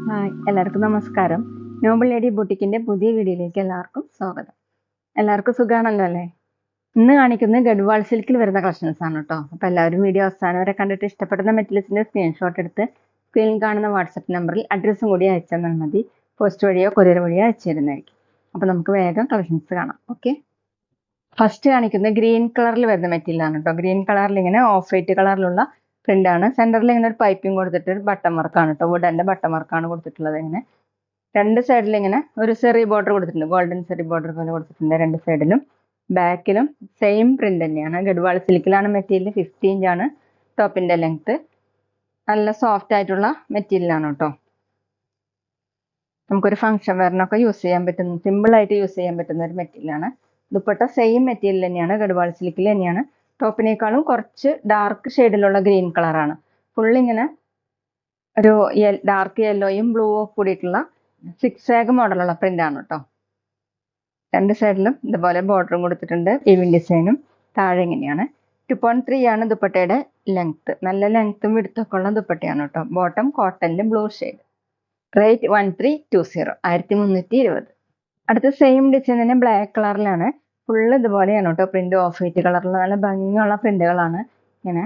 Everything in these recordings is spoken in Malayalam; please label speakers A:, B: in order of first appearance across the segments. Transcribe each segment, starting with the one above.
A: ഹായ് എല്ലാവർക്കും നമസ്കാരം. നോബിൾ ലേഡി ബുട്ടിക്കിന്റെ പുതിയ വീഡിയോയിലേക്ക് എല്ലാവർക്കും സ്വാഗതം. എല്ലാവർക്കും സുഖാണല്ലോ അല്ലേ? ഇന്ന് കാണിക്കുന്നത് ഗഡ്വാൾ സിൽക്കിൽ വരുന്ന കളക്ഷൻസ് ആണ് കേട്ടോ. അപ്പോൾ എല്ലാവരും വീഡിയോ അവസാനം വരെ കണ്ടിട്ട് ഇഷ്ടപ്പെടുന്ന മെറ്റീരിയൽസിന്റെ സ്ക്രീൻഷോട്ട് എടുത്ത് സ്ക്രീനിൽ കാണുന്ന വാട്സപ്പ് നമ്പറിൽ അഡ്രസ്സും കൂടി അയച്ചു തന്നാൽ മതി. പോസ്റ്റ് വഴിയോ കൊറിയർ വഴിയോ അയച്ചു തരുന്നതായിരിക്കും. അപ്പോൾ നമുക്ക് വേഗം കളക്ഷൻസ് കാണാം. ഓക്കെ, ഫസ്റ്റ് കാണിക്കുന്നത് ഗ്രീൻ കളറിൽ വരുന്ന മെറ്റീരിയൽ ആണ് കേട്ടോ. ഗ്രീൻ കളറിൽ ഇങ്ങനെ ഓഫ് വൈറ്റ് കളറിലുള്ള പ്രിന്റ് ആണ്. സെന്ററിൽ ഇങ്ങനെ ഒരു പൈപ്പിംഗ് കൊടുത്തിട്ട് ഒരു ബട്ടൺ വർക്കാണ് കേട്ടോ. വുഡന്റെ ബട്ടൺ വർക്കാണ് കൊടുത്തിട്ടുള്ളത്. ഇങ്ങനെ രണ്ട് സൈഡിൽ ഇങ്ങനെ ഒരു സെറി ബോർഡർ കൊടുത്തിട്ടുണ്ട്. ഗോൾഡൻ സെറി ബോർഡർ പോലെ കൊടുത്തിട്ടുണ്ട് രണ്ട് സൈഡിലും. ബാക്കിലും സെയിം പ്രിന്റ് തന്നെയാണ്. ഗഡ്വാൾ സിൽക്കിലാണ് മെറ്റീരിയൽ. 50 ഇഞ്ചാണ് ടോപ്പിന്റെ ലെങ്ത്. നല്ല സോഫ്റ്റ് ആയിട്ടുള്ള മെറ്റീരിയൽ ആണ് കേട്ടോ. നമുക്കൊരു ഫംഗ്ഷൻ വെയറിനൊക്കെ യൂസ് ചെയ്യാൻ പറ്റുന്ന, സിമ്പിൾ ആയിട്ട് യൂസ് ചെയ്യാൻ പറ്റുന്ന ഒരു മെറ്റീരിയൽ ആണ്. ദുപ്പട്ട സെയിം മെറ്റീരിയൽ തന്നെയാണ്. ഗഡ്വാൾ സിൽക്കിൽ തന്നെയാണ്. ടോപ്പിനേക്കാളും കുറച്ച് ഡാർക്ക് ഷെയ്ഡിലുള്ള ഗ്രീൻ കളറാണ്. ഫുൾ ഇങ്ങനെ ഒരു ഡാർക്ക് യെല്ലോയും ബ്ലൂവും കൂടിയിട്ടുള്ള സിക്സാഗ് മോഡലുള്ള പ്രിന്റ് ആണ് കേട്ടോ. രണ്ട് സൈഡിലും ഇതുപോലെ ബോർഡറും കൊടുത്തിട്ടുണ്ട്. വീവിംഗ് ഡിസൈനും. താഴെ ഇങ്ങനെയാണ്. 2.3 ആണ് ദുപ്പട്ടയുടെ ലെങ്ത്. നല്ല ലെങ്ത്തും വിടുത്തൊക്കെ ഉള്ള ദുപ്പട്ടയാണ് കേട്ടോ. ബോട്ടം കോട്ടണിൽ ബ്ലൂ ഷെയ്ഡ്. റേറ്റ് 1320, 1320. അടുത്ത സെയിം ഡിസൈൻ തന്നെ ബ്ലാക്ക് കളറിലാണ്. ഫുള്ള് ഇതുപോലെയാണ് കേട്ടോ പ്രിന്റ്. ഓഫ് വൈറ്റ് കളറിൽ നല്ല ഭംഗിയുള്ള പ്രിന്റുകളാണ്. ഇങ്ങനെ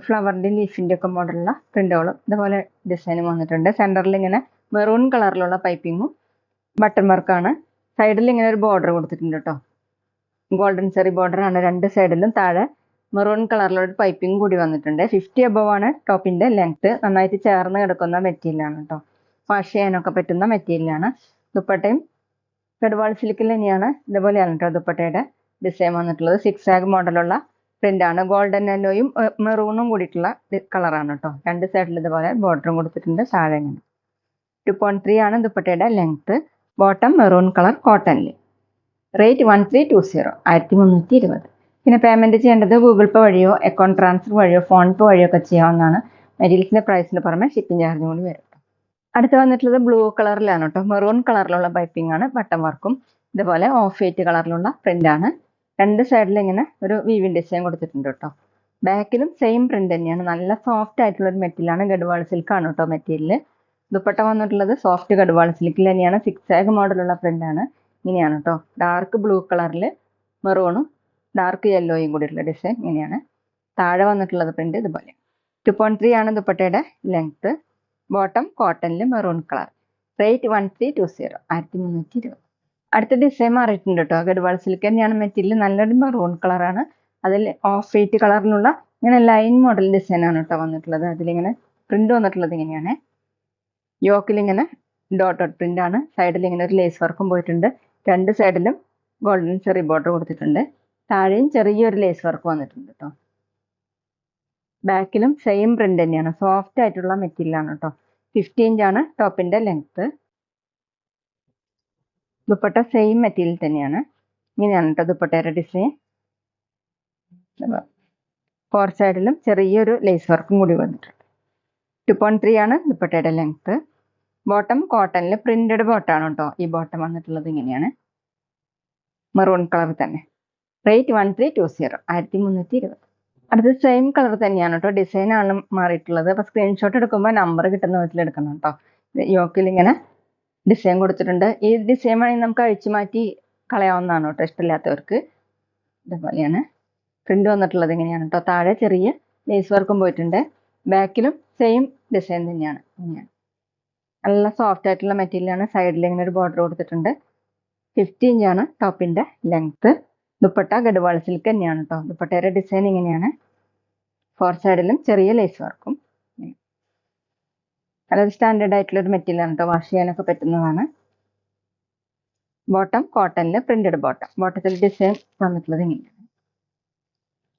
A: ഫ്ലവറിന്റെ ലീഫിന്റെ ഒക്കെ മോഡലുള്ള പ്രിന്റുകളും ഇതുപോലെ ഡിസൈനും വന്നിട്ടുണ്ട്. സെന്ററിൽ ഇങ്ങനെ മെറൂൺ കളറിലുള്ള പൈപ്പിങ്ങും ബട്ടൺ വർക്കാണ്. സൈഡിൽ ഇങ്ങനെ ഒരു ബോർഡർ കൊടുത്തിട്ടുണ്ട് കേട്ടോ. ഗോൾഡൻ സെറി ബോർഡർ ആണ് രണ്ട് സൈഡിലും. താഴെ മെറൂൺ കളറിലുള്ള ഒരു പൈപ്പിംഗ് കൂടി വന്നിട്ടുണ്ട്. 50 above ആണ് ടോപ്പിന്റെ ലെങ്ത്. നന്നായിട്ട് ചേർന്ന് കിടക്കുന്ന മെറ്റീരിയലാണ് കേട്ടോ. വാഷ് ചെയ്യാനൊക്കെ പറ്റുന്ന മെറ്റീരിയലാണ്. ദുപ്പട്ടയും ഗഡ്വാൾ സിൽക്കിൽ തന്നെയാണ്. ഇതുപോലെയാണ് കേട്ടോ ദുപ്പട്ടയുടെ ഡിസൈൻ വന്നിട്ടുള്ളത്. സിക്സാഗ് മോഡലുള്ള പ്രിന്റ് ആണ്. ഗോൾഡൻ യെല്ലോയും മെറൂണും കൂടിയിട്ടുള്ള കളറാണ് കേട്ടോ. രണ്ട് സൈഡിൽ ഇതുപോലെ ബോർഡറും കൊടുത്തിട്ടുണ്ട്. താഴെ ഇങ്ങനെ 2.3 ആണ് ദുപ്പട്ടയുടെ ലെങ്ത്. ബോട്ടം മെറൂൺ കളർ കോട്ടണിൽ. റേറ്റ് 1320, 1320. പിന്നെ പേയ്മെന്റ് ചെയ്യേണ്ടത് ഗൂഗിൾ പേ വഴിയോ അക്കൗണ്ട് ട്രാൻസ്ഫർ വഴിയോ ഫോൺ പേ വഴിയോ ഒക്കെ ചെയ്യാവുന്നതാണ്. മെറ്റീരിയൽസിന്റെ പ്രൈസിന് പുറമെ ഷിപ്പിംഗ് ചാർജും കൂടി വരും. അടുത്ത് വന്നിട്ടുള്ളത് ബ്ലൂ കളറിലാണ് കേട്ടോ. മെറൂൺ കളറിലുള്ള പൈപ്പിംഗ് ആണ്. ബട്ടൺ വർക്കും ഇതുപോലെ ഓഫ് വൈറ്റ് കളറിലുള്ള പ്രിന്റ് ആണ്. രണ്ട് സൈഡിൽ ഇങ്ങനെ ഒരു വീവിംഗ് ഡിസൈൻ കൊടുത്തിട്ടുണ്ട് കേട്ടോ. ബാക്കിലും സെയിം പ്രിന്റ് തന്നെയാണ്. നല്ല സോഫ്റ്റ് ആയിട്ടുള്ള ഒരു മെറ്റീരിയൽ ആണ്. ഗഡ്വാൾ സിൽക്ക് ആണ് കേട്ടോ മെറ്റീരിയൽ. ദുപ്പട്ട വന്നിട്ടുള്ളത് സോഫ്റ്റ് ഗഡ്വാൾ സിൽക്കിൽ തന്നെയാണ്. സിക്സാഗ് മോഡലുള്ള പ്രിന്റ് ആണ്. ഇങ്ങനെയാണ് കേട്ടോ. ഡാർക്ക് ബ്ലൂ കളറിൽ മെറൂണും ഡാർക്ക് യെല്ലോയും കൂടിയുള്ള ഡിസൈൻ ഇങ്ങനെയാണ്. താഴെ വന്നിട്ടുള്ളത് പ്രിന്റ് ഇതുപോലെ. 2.3 ആണ് ദുപ്പട്ടയുടെ ലെങ്ത്. ബോട്ടം കോട്ടണിൽ മെറൂൺ കളർ. റേറ്റ് 1320, 1320. അടുത്ത ഡിസൈൻ മാറിയിട്ടുണ്ട് കേട്ടോ. ഗഡ്വാൾ സിൽക്ക് തന്നെയാണ് മെറ്റീരിയൽ. നല്ലൊരു മെറൂൺ കളറാണ്. അതിൽ ഓഫ് വൈറ്റ് കളറിലുള്ള ഇങ്ങനെ ലൈൻ മോഡൽ ഡിസൈൻ ആണ് കേട്ടോ വന്നിട്ടുള്ളത്. അതിലിങ്ങനെ പ്രിന്റ് വന്നിട്ടുള്ളത് ഇങ്ങനെയാണ്. യോക്കിൽ ഇങ്ങനെ ഡോട്ട് പ്രിന്റ് ആണ്. സൈഡിൽ ഇങ്ങനെ ഒരു ലേസ് വർക്കും പോയിട്ടുണ്ട്. രണ്ട് സൈഡിലും ഗോൾഡൻ ചെറി ബോർഡർ കൊടുത്തിട്ടുണ്ട്. താഴെയും ചെറിയൊരു ലേസ് വർക്ക് വന്നിട്ടുണ്ട് കേട്ടോ. ബാക്കിലും സെയിം പ്രിന്റ് തന്നെയാണ്. സോഫ്റ്റ് ആയിട്ടുള്ള മെറ്റീരിയൽ ആണ് കേട്ടോ. 50 ഇഞ്ചാണ് ടോപ്പിന്റെ ലെങ്ത്. ദുപ്പട്ട സെയിം മെറ്റീരിയൽ തന്നെയാണ്. ഇങ്ങനെയാണ് കേട്ടോ ദുപ്പട്ടയുടെ ഡിസൈൻ. 4 സൈഡിലും ചെറിയൊരു ലേസ് വർക്കും കൂടി വന്നിട്ടുണ്ട്. 2.3 ആണ് ദുപ്പട്ടയുടെ ലെങ്ത്. ബോട്ടം കോട്ടണിൽ പ്രിന്റഡ് ബോട്ടാണ് കേട്ടോ. ഈ ബോട്ടം വന്നിട്ടുള്ളത് ഇങ്ങനെയാണ്. മെറൂൺ കളർ തന്നെ. റേറ്റ് 1320, 1320. അടുത്ത സെയിം കളർ തന്നെയാണ് കേട്ടോ. ഡിസൈൻ ആണ് മാറിയിട്ടുള്ളത്. അപ്പോൾ സ്ക്രീൻഷോട്ട് എടുക്കുമ്പോൾ നമ്പർ കിട്ടുന്ന വിധത്തിൽ എടുക്കണം കേട്ടോ. യോക്കിൽ ഇങ്ങനെ ഡിസൈൻ കൊടുത്തിട്ടുണ്ട്. ഈ ഡിസൈൻ വേണമെങ്കിൽ നമുക്ക് അഴിച്ചു മാറ്റി കളയാവുന്നതാണ് കേട്ടോ ഇഷ്ടമില്ലാത്തവർക്ക്. ഇതുപോലെയാണ് പ്രിന്റ് വന്നിട്ടുള്ളത് ഇങ്ങനെയാണ് കേട്ടോ. താഴെ ചെറിയ ലേസ് വർക്കും പോയിട്ടുണ്ട്. ബാക്കിലും സെയിം ഡിസൈൻ തന്നെയാണ്. ഇങ്ങനെയാണ്. നല്ല സോഫ്റ്റ് ആയിട്ടുള്ള മെറ്റീരിയൽ ആണ്. സൈഡിൽ ഇങ്ങനെ ഒരു ബോർഡർ കൊടുത്തിട്ടുണ്ട്. 50 ഇഞ്ചാണ് ടോപ്പിന്റെ ലെങ്ത്. ദുപ്പട്ട ഗഡ്വാൾ സിൽക്ക് തന്നെയാണ് കേട്ടോ. ദുപ്പട്ടയുടെ ഡിസൈൻ ഇങ്ങനെയാണ്. 4 സൈഡിലും ചെറിയ ലേസ് വർക്കും. അതായത് സ്റ്റാൻഡേർഡ് ആയിട്ടുള്ള ഒരു മെറ്റീരിയൽ ആണ് കേട്ടോ. വാഷ് ചെയ്യാനൊക്കെ പറ്റുന്നതാണ്. ബോട്ടം കോട്ടണിൽ പ്രിന്റഡ് ബോട്ടം. ബോട്ടത്തിൽ ഡിസൈൻ വന്നിട്ടുള്ളത് ഇങ്ങനെയാണ്.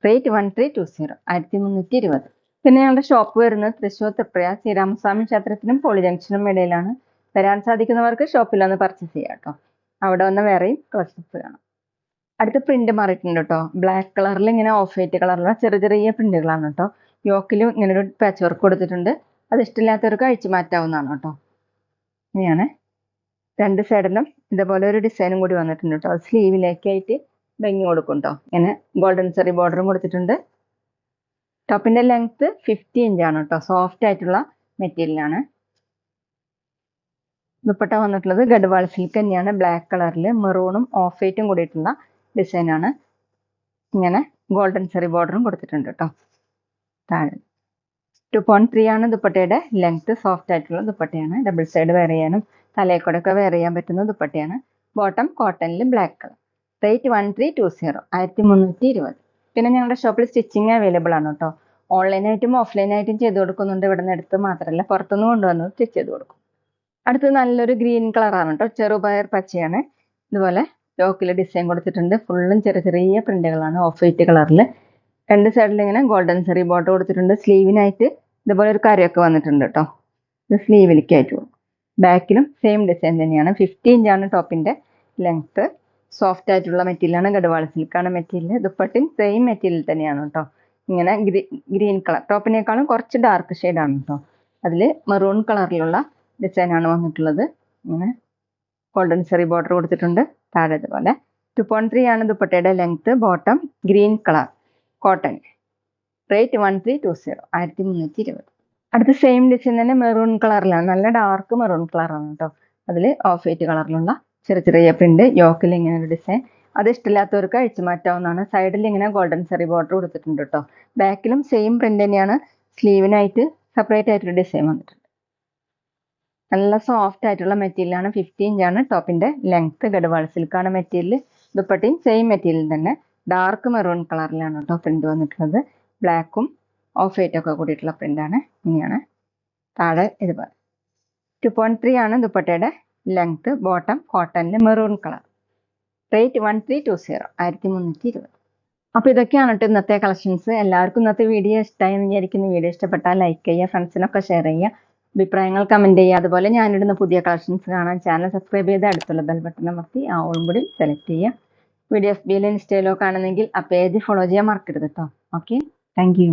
A: റേറ്റ് 1320, 1320. പിന്നെ ഞങ്ങളുടെ ഷോപ്പ് വരുന്നത് തൃശ്ശൂർ തൃപ്രയ ശ്രീരാമസ്വാമി ക്ഷേത്രത്തിനും പോളി ജംഗ്ഷനും ഇടയിലാണ്. വരാൻ സാധിക്കുന്നവർക്ക് ഷോപ്പിൽ വന്ന് പർച്ചേസ് ചെയ്യാം കേട്ടോ. അവിടെ വന്ന് വേറെയും കളക്ഷൻസ് കാണാം. അടുത്ത പ്രിന്റ് മാറിയിട്ടുണ്ട് കേട്ടോ. ബ്ലാക്ക് കളറിൽ ഇങ്ങനെ ഓഫ് വൈറ്റ് കളറിലുള്ള ചെറിയ ചെറിയ പ്രിന്റുകളാണ് കേട്ടോ. യോക്കിലും ഇങ്ങനെ ഒരു പാച്ച് വർക്ക് കൊടുത്തിട്ടുണ്ട്. അത് ഇഷ്ടമില്ലാത്തവർക്ക് അഴിച്ചു മാറ്റാവുന്നതാണ് കേട്ടോ. ഇങ്ങനെയാണ്. രണ്ട് സൈഡിലും ഇതുപോലെ ഒരു ഡിസൈനും കൂടി വന്നിട്ടുണ്ട് കേട്ടോ. സ്ലീവിലേക്കായിട്ട് ഭംഗി കൊടുക്കും കേട്ടോ. ഇങ്ങനെ ഗോൾഡൻ സെറി ബോർഡറും കൊടുത്തിട്ടുണ്ട്. ടോപ്പിന്റെ ലെങ്ത് 50 ഇഞ്ചാണ് കേട്ടോ. സോഫ്റ്റ് ആയിട്ടുള്ള മെറ്റീരിയലാണ്. ദുപ്പട്ട വന്നിട്ടുള്ളത് ഗഡ്വാൾ സിൽക്ക് തന്നെയാണ്. ബ്ലാക്ക് കളറിൽ മെറൂണും ഓഫ് വൈറ്റും കൂടിയിട്ടുള്ള ഡിസൈനാണ്. ഇങ്ങനെ ഗോൾഡൻ സെറി ബോർഡറും കൊടുത്തിട്ടുണ്ട് കേട്ടോ. താഴെ 2.3 ആണ് ദുപ്പട്ടയുടെ ലെങ്ത്. സോഫ്റ്റ് ആയിട്ടുള്ള ദുപ്പട്ടയാണ്. ഡബിൾ സൈഡ് വെയർ ചെയ്യാനും തലയെക്കൂടെയൊക്കെ വെയർ ചെയ്യാൻ പറ്റുന്ന ദുപ്പട്ടയാണ്. ബോട്ടം കോട്ടണിൽ ബ്ലാക്ക് കളർ. റേറ്റ് 1320, 1320. പിന്നെ ഞങ്ങളുടെ ഷോപ്പിൽ സ്റ്റിച്ചിങ് അവൈലബിൾ ആണ് കേട്ടോ. ഓൺലൈനായിട്ടും ഓഫ്ലൈനായിട്ടും ചെയ്ത് കൊടുക്കുന്നുണ്ട്. ഇവിടെ നിന്ന് എടുത്ത് മാത്രമല്ല പുറത്തുനിന്ന് കൊണ്ടുവന്ന് സ്റ്റിച്ച് ചെയ്ത് കൊടുക്കും. അടുത്തത് നല്ലൊരു ഗ്രീൻ കളറാണ് കേട്ടോ. ചെറുപയർ പച്ചയാണ്. ഇതുപോലെ യോക്കിൽ ഡിസൈൻ കൊടുത്തിട്ടുണ്ട്. ഫുള്ളും ചെറിയ ചെറിയ പ്രിന്റുകളാണ്. ഓഫ് വൈറ്റ് കളറിൽ രണ്ട് സൈഡിൽ ഇങ്ങനെ ഗോൾഡൻ സെറി ബോർഡർ കൊടുത്തിട്ടുണ്ട്. സ്ലീവിനായിട്ട് ഇതുപോലെ ഒരു കരയൊക്കെ വന്നിട്ടുണ്ട് കേട്ടോ. ഇത് സ്ലീവിലേക്ക് ആയിട്ട് കൊടുക്കും. ബാക്കിലും സെയിം ഡിസൈൻ തന്നെയാണ്. 50 ഇഞ്ചാണ് ടോപ്പിന്റെ ലെങ്ത്. സോഫ്റ്റ് ആയിട്ടുള്ള മെറ്റീരിയലാണ്. ഗഡ്വാൾ സിൽക്കാണ് മെറ്റീരിയൽ. ദുപ്പട്ടയും സെയിം മെറ്റീരിയൽ തന്നെയാണ് കേട്ടോ. ഇങ്ങനെ ഗ്രീൻ കളർ. ടോപ്പിനേക്കാളും കുറച്ച് ഡാർക്ക് ഷെയ്ഡാണ് കേട്ടോ. അതിൽ മെറൂൺ കളറിലുള്ള ഡിസൈനാണ് വന്നിട്ടുള്ളത്. ഇങ്ങനെ ഗോൾഡൻ സെറി ബോർഡർ കൊടുത്തിട്ടുണ്ട്. താഴെ ഇതുപോലെ 2.3 ആണ് ദുപ്പട്ടയുടെ length. Bottom green colour cotton. Rate 1320, 1320. അടുത്ത സെയിം ഡിസൈൻ തന്നെ മെറൂൺ കളറിലാണ്. നല്ല ഡാർക്ക് മെറൂൺ കളറാണ് കേട്ടോ. അതിൽ ഓഫ് വൈറ്റ് കളറിലുള്ള ചെറിയ ചെറിയ പ്രിന്റ്. യോക്കിൽ ഇങ്ങനെ ഒരു ഡിസൈൻ. അത് ഇഷ്ടമില്ലാത്തവർക്ക് അഴിച്ചു മാറ്റാവുന്നതാണ്. സൈഡിൽ ഇങ്ങനെ ഗോൾഡൻ സെറി ബോർഡർ കൊടുത്തിട്ടുണ്ട് കേട്ടോ. ബാക്കിലും സെയിം പ്രിന്റ് തന്നെയാണ്. സ്ലീവിനായിട്ട് സെപ്പറേറ്റ് ആയിട്ടൊരു ഡിസൈൻ വന്നിട്ടുണ്ട്. നല്ല സോഫ്റ്റ് ആയിട്ടുള്ള മെറ്റീരിയലാണ്. 50 ഇഞ്ചാണ് ടോപ്പിന്റെ ലെങ്ത്. ഗഡ്വാൾ സിൽക്കാണ് മെറ്റീരിയൽ. ദുപ്പട്ടയും സെയിം മെറ്റീരിയൽ തന്നെ. ഡാർക്ക് മെറൂൺ കളറിലാണ് കേട്ടോ പ്രിന്റ് വന്നിട്ടുള്ളത്. ബ്ലാക്കും ഓഫ് വൈറ്റ് ഒക്കെ കൂടിയിട്ടുള്ള പ്രിന്റാണ്. ഇങ്ങനെയാണ് താഴെ ഇതുപോലെ. 2.3 ആണ് ദുപ്പട്ടയുടെ ലെങ്ത്. ബോട്ടം കോട്ടണിൽ മെറൂൺ കളർ. റേറ്റ് 1320, 1320. അപ്പോൾ ഇതൊക്കെയാണ് കേട്ടോ ഇന്നത്തെ കളക്ഷൻസ്. എല്ലാവർക്കും ഇന്നത്തെ വീഡിയോ ഇഷ്ടമായി എന്ന് വിചാരിക്കുന്നു. വീഡിയോ ഇഷ്ടപ്പെട്ടാൽ ലൈക്ക് ചെയ്യുക, ഫ്രണ്ട്സിനൊക്കെ ഷെയർ ചെയ്യുക, അഭിപ്രായങ്ങൾ കമൻറ്റ് ചെയ്യുക. അതുപോലെ ഞാനിടുന്ന പുതിയ കളക്ഷൻസ് കാണാൻ ചാനൽ സബ്സ്ക്രൈബ് ചെയ്ത് അടുത്തുള്ള ബെൽ ബട്ടൺ അമർത്തി ആ ഓളും കൂടി സെലക്ട് ചെയ്യുക. വീഡിയോ FB-യിലോ ഇൻസ്റ്റയിലോ കാണുന്നെങ്കിൽ ആ പേജ് ഫോളോ ചെയ്യാൻ മറക്കരുത് കേട്ടോ. Okay, thank you.